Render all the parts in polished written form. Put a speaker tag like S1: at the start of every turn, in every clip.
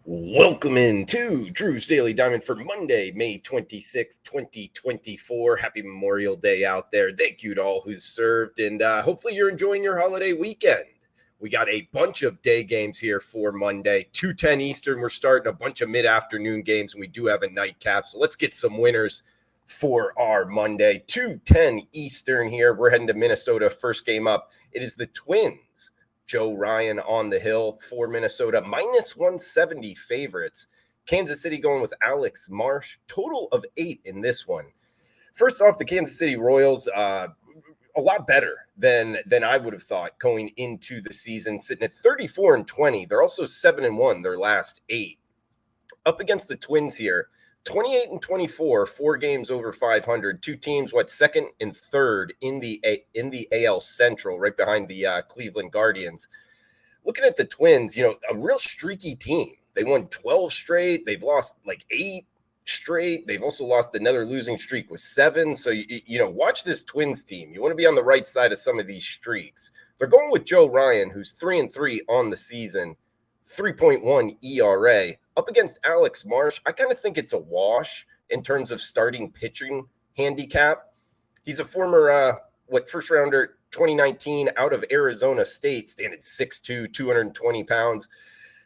S1: Welcome into Drew's Daily Diamond for Monday, May 26, 2024. Happy Memorial Day out there. Thank you to all who served, and hopefully you're enjoying your holiday weekend. We got a bunch of day games here for Monday. 2:10 Eastern, we're starting a bunch of mid-afternoon games, and we do have a nightcap. So let's get some winners for our Monday. 2:10 Eastern here. We're heading to Minnesota. First game up, it is the Twins. Joe Ryan on the hill for Minnesota, minus 170 favorites. Kansas City going with Alex Marsh, total of 8 in this one. First off, the Kansas City Royals, a lot better than I would have thought going into the season, sitting at 34-20. They're also 7-1 their last 8. Up against the Twins here, 28-24, 4 games over 500. Two teams, second and third in the AL Central, right behind the Cleveland Guardians. Looking at the Twins, a real streaky team. They won 12 straight. They've lost 8 straight. They've also lost another losing streak with 7. So, watch this Twins team. You want to be on the right side of some of these streaks. They're going with Joe Ryan, who's 3-3 on the season, 3.1 ERA. Up against Alex Marsh, I kind of think it's a wash in terms of starting pitching handicap. He's a former first rounder 2019 out of Arizona State, standing 6'2", 220 pounds,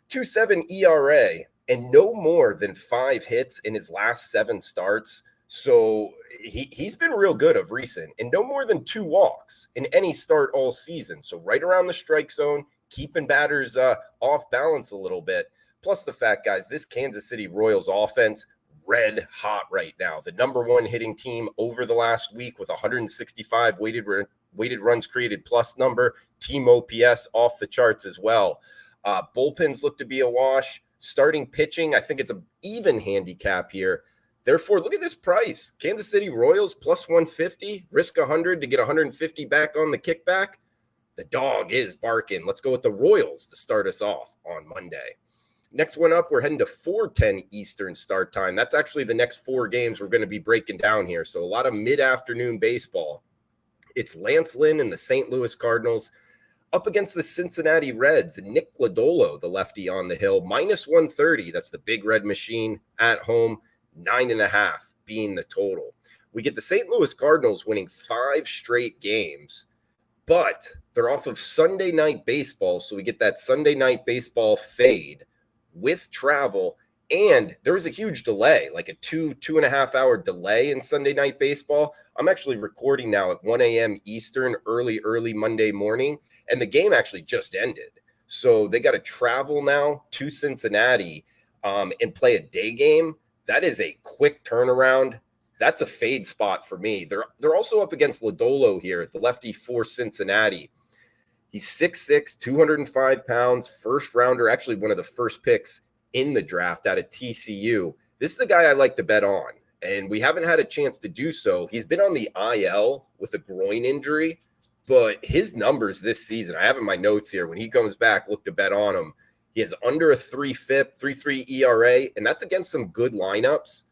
S1: 2.7 ERA, and no more than 5 hits in his last 7 starts. So he's been real good of recent, and no more than 2 walks in any start all season. So right around the strike zone, keeping batters off balance a little bit. Plus the fact, guys, this Kansas City Royals offense, red hot right now. The number 1 hitting team over the last week with 165 weighted runs created plus number. Team OPS off the charts as well. Bullpens look to be a wash. Starting pitching, I think it's an even handicap here. Therefore, look at this price. Kansas City Royals plus 150, risk 100 to get 150 back on the kickback. The dog is barking. Let's go with the Royals to start us off on Monday. Next one up, we're heading to 4:10 Eastern start time. That's actually the next 4 games we're going to be breaking down here. So a lot of mid-afternoon baseball. It's Lance Lynn and the St. Louis Cardinals up against the Cincinnati Reds. Nick Lodolo, the lefty on the hill, minus 130. That's the big red machine at home, 9.5 being the total. We get the St. Louis Cardinals winning 5 straight games, but they're off of Sunday night baseball. So we get that Sunday night baseball fade with travel, and there was a huge delay, like a 2.5 hour delay in Sunday night baseball. I'm actually recording now at 1 a.m. Eastern, early Monday morning, and the game actually just ended. So they got to travel now to Cincinnati and play a day game. That is a quick turnaround. That's a fade spot for me. They're also up against Lodolo here, the lefty for Cincinnati. He's 6'6", 205 pounds, first rounder, actually one of the first picks in the draft out of TCU. This is the guy I like to bet on, and we haven't had a chance to do so. He's been on the IL with a groin injury, but his numbers this season, I have in my notes here, when he comes back, look to bet on him. He has under a 3 FIP, 3.3 ERA, and that's against some good lineups.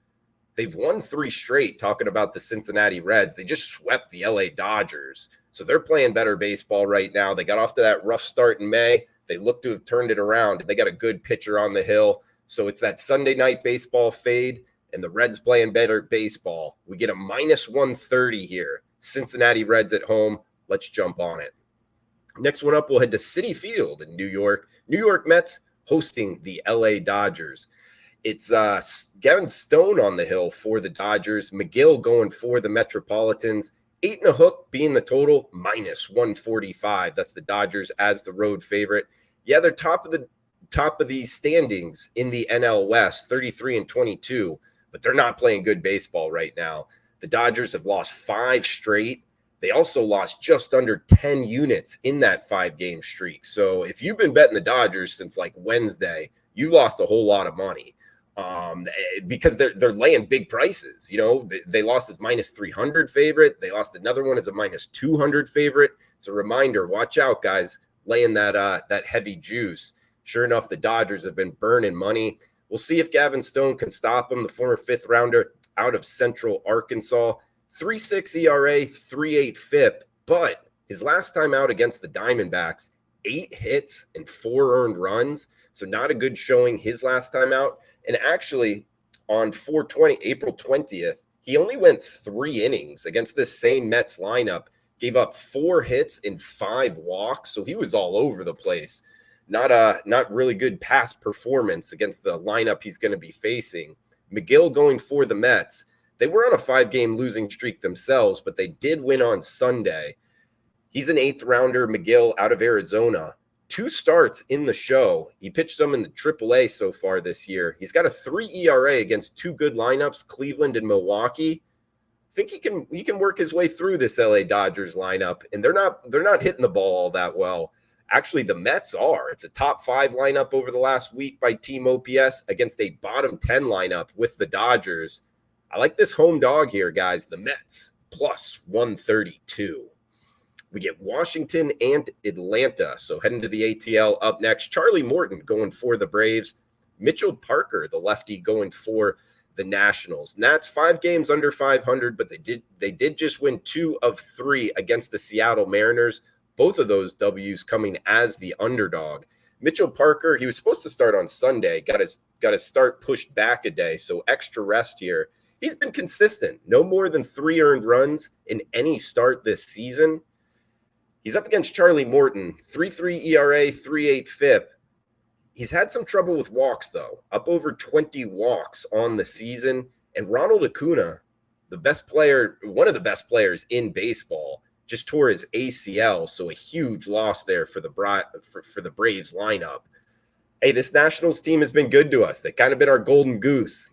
S1: They've won 3 straight, talking about the Cincinnati Reds. They just swept the LA Dodgers. So they're playing better baseball right now. They got off to that rough start in May. They look to have turned it around. They got a good pitcher on the hill. So it's that Sunday night baseball fade, and the Reds playing better baseball. We get a minus 130 here. Cincinnati Reds at home. Let's jump on it. Next one up, we'll head to Citi Field in New York. New York Mets hosting the LA Dodgers. It's Gavin Stone on the hill for the Dodgers. McGill going for the Metropolitans. 8.5 being the total, minus 145. That's the Dodgers as the road favorite. Yeah, they're top of the standings in the NL West, 33-22, but they're not playing good baseball right now. The Dodgers have lost 5 straight. They also lost just under 10 units in that 5-game streak. So if you've been betting the Dodgers since Wednesday, you've lost a whole lot of money. Because they're laying big prices. They lost as minus 300 favorite. They lost another one as a minus 200 favorite. It's a reminder, watch out, guys, laying that heavy juice. Sure enough, the Dodgers have been burning money. We'll see if Gavin Stone can stop him, the former 5th rounder out of Central Arkansas. 3.6 ERA, 3.8 FIP, but his last time out against the Diamondbacks, 8 hits and 4 earned runs. So not a good showing his last time out. And actually, on April 20th, he only went 3 innings against this same Mets lineup, gave up 4 hits and 5 walks. So he was all over the place. Not really good past performance against the lineup he's going to be facing. McGill going for the Mets. They were on a 5-game losing streak themselves, but they did win on Sunday. He's an 8th rounder, McGill, out of Arizona. 2 starts in the show. He pitched some in the AAA so far this year. He's got a 3 ERA against 2 good lineups, Cleveland and Milwaukee. I think he can work his way through this LA Dodgers lineup, and they're not hitting the ball all that well. Actually, the Mets are. It's a top 5 lineup over the last week by team OPS against a bottom 10 lineup with the Dodgers. I like this home dog here, guys. The Mets plus 132. We get Washington and Atlanta. So heading to the ATL up next. Charlie Morton going for the Braves. Mitchell Parker, the lefty, going for the Nationals. Nats 5 games under 500, but they did just win 2 of 3 against the Seattle Mariners. Both of those W's coming as the underdog. Mitchell Parker, he was supposed to start on Sunday, got his start pushed back a day, so extra rest here. He's been consistent, no more than 3 earned runs in any start this season. He's up against Charlie Morton, 3.3 ERA, 3.8 FIP. He's had some trouble with walks, though, up over 20 walks on the season. And Ronald Acuna, one of the best players in baseball, just tore his ACL, so a huge loss there for the Braves lineup. Hey, this Nationals team has been good to us. They kind of been our golden goose,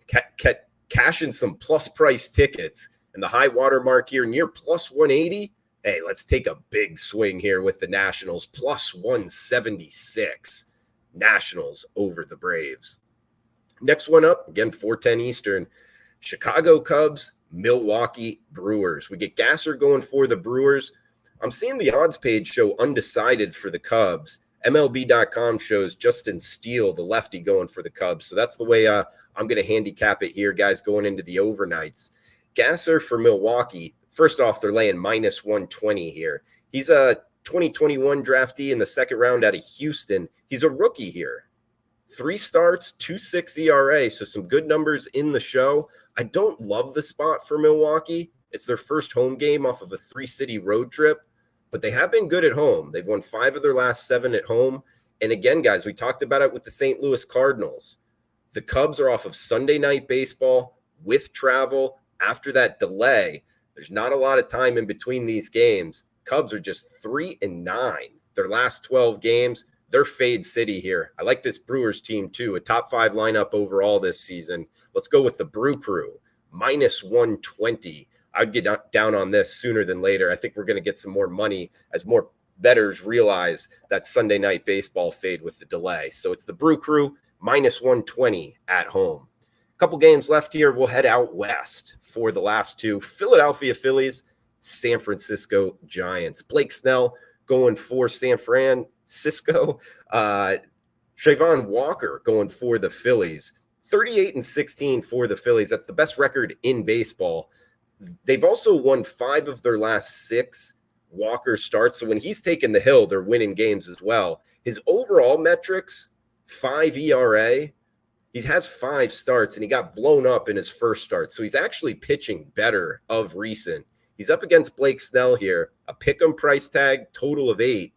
S1: cashing some plus price tickets, and the high water mark here near plus 180. Hey, let's take a big swing here with the Nationals, plus 176. Nationals over the Braves. Next one up, again, 4:10 Eastern, Chicago Cubs, Milwaukee Brewers. We get Gasser going for the Brewers. I'm seeing the odds page show undecided for the Cubs. MLB.com shows Justin Steele, the lefty, going for the Cubs. So that's the way I'm going to handicap it here, guys, going into the overnights. Gasser for Milwaukee. First off, they're laying minus 120 here. He's a 2021 draftee in the 2nd round out of Houston. He's a rookie here. 3 starts, 2.6 ERA, so some good numbers in the show. I don't love the spot for Milwaukee. It's their first home game off of a 3-city road trip, but they have been good at home. They've won 5 of their last 7 at home. And again, guys, we talked about it with the St. Louis Cardinals. The Cubs are off of Sunday night baseball with travel. After that delay, there's not a lot of time in between these games. Cubs are just 3-9. Their last 12 games. They're fade city here. I like this Brewers team too, a top 5 lineup overall this season. Let's go with the Brew Crew, minus 120. I'd get down on this sooner than later. I think we're going to get some more money as more bettors realize that Sunday night baseball fade with the delay. So it's the Brew Crew, minus 120 at home. A couple games left here. We'll head out west for the last 2. Philadelphia Phillies, San Francisco Giants. Blake Snell going for San Francisco. Trayvon Walker going for the Phillies. 38-16 for the Phillies. That's the best record in baseball. They've also won 5 of their last 6 Walker starts. So when he's taken the hill, they're winning games as well. His overall metrics, 5 ERA. He has 5 starts, and he got blown up in his first start. So he's actually pitching better of recent. He's up against Blake Snell here, a pick'em price tag, total of 8.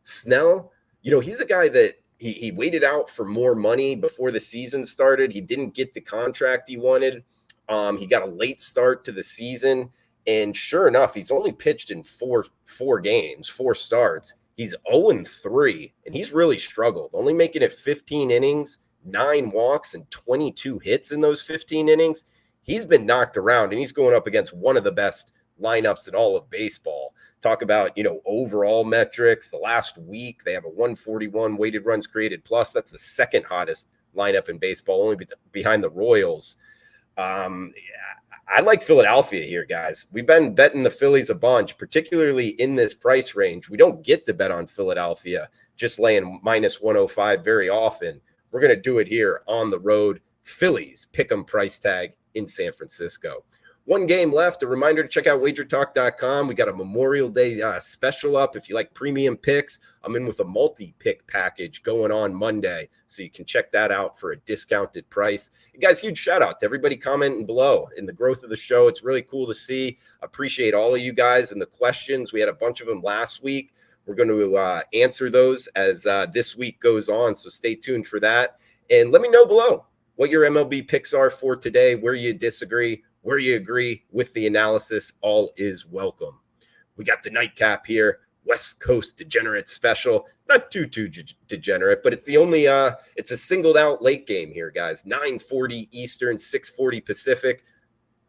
S1: Snell, he's a guy that he waited out for more money before the season started. He didn't get the contract he wanted. He got a late start to the season, and sure enough, he's only pitched in four games, 4 starts. He's 0-3, and he's really struggled, only making it 15 innings, 9 walks, and 22 hits in those 15 innings. He's been knocked around, and he's going up against one of the best lineups in all of baseball. Talk about, overall metrics. The last week, they have a 141 weighted runs created plus. That's the 2nd hottest lineup in baseball, only behind the Royals. I like Philadelphia here, guys. We've been betting the Phillies a bunch, particularly in this price range. We don't get to bet on Philadelphia, just laying minus 105 very often. We're going to do it here on the road. Phillies pick 'em price tag in San Francisco. One game left. A reminder to check out WagerTalk.com. We got a Memorial Day special up. If you like premium picks, I'm in with a multi-pick package going on Monday, so you can check that out for a discounted price. And guys, huge shout out to everybody commenting below in the growth of the show. It's really cool to see. Appreciate all of you guys and the questions. We had a bunch of them last week. We're going to answer those as this week goes on, so stay tuned for that. And let me know below what your MLB picks are for today, where you disagree, where you agree with the analysis. All is welcome. We got the nightcap here, West Coast Degenerate special. Not too degenerate, but it's the only it's a singled out late game here, guys. 9:40 Eastern, 6:40 Pacific.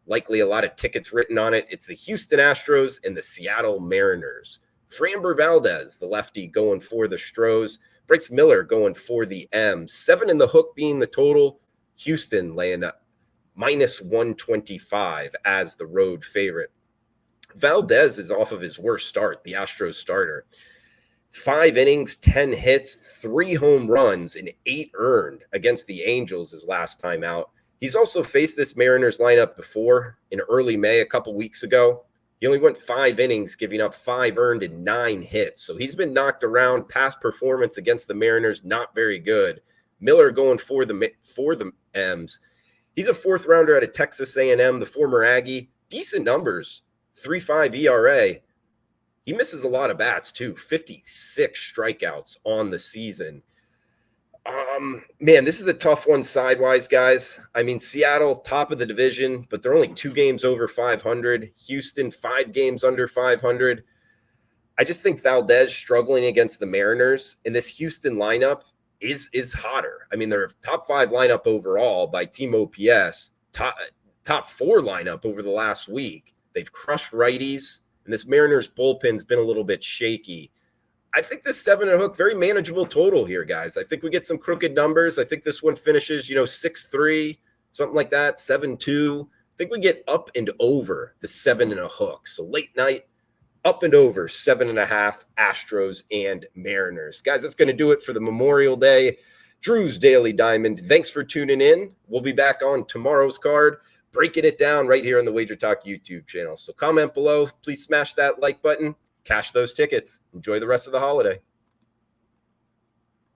S1: Likely a lot of tickets written on it. It's the Houston Astros and the Seattle Mariners. Framber Valdez, the lefty, going for the Stros. Bryce Miller going for the M's. 7 in the hook being the total. Houston laying up -125 as the road favorite. Valdez is off of his worst start, the Astros starter. 5 innings, 10 hits, 3 home runs, and 8 earned against the Angels his last time out. He's also faced this Mariners lineup before in early May a couple weeks ago. He only went 5 innings, giving up 5 earned and 9 hits. So he's been knocked around. Past performance against the Mariners, not very good. Miller going for the M's. He's a 4th rounder out of Texas A&M, the former Aggie. Decent numbers, 3.5 ERA. He misses a lot of bats too, 56 strikeouts on the season. Man, this is a tough one sidewise, guys. I mean, Seattle, top of the division, but they're only 2 games over 500. Houston, 5 games under 500. I just think Valdez struggling against the Mariners, and this Houston lineup is hotter. I mean, they're a top 5 lineup overall by team OPS, top 4 lineup over the last week. They've crushed righties, and this Mariners bullpen's been a little bit shaky. I think this 7 and a hook, very manageable total here, guys. I think we get some crooked numbers. I think this one finishes, 6-3, something like that, 7-2. I think we get up and over the 7 and a hook. So late night, up and over 7.5 Astros and Mariners. Guys, that's going to do it for the Memorial Day Drew's Daily Diamond. Thanks for tuning in. We'll be back on tomorrow's card, breaking it down right here on the WagerTalk YouTube channel. So comment below. Please smash that like button. Cash those tickets. Enjoy the rest of the holiday.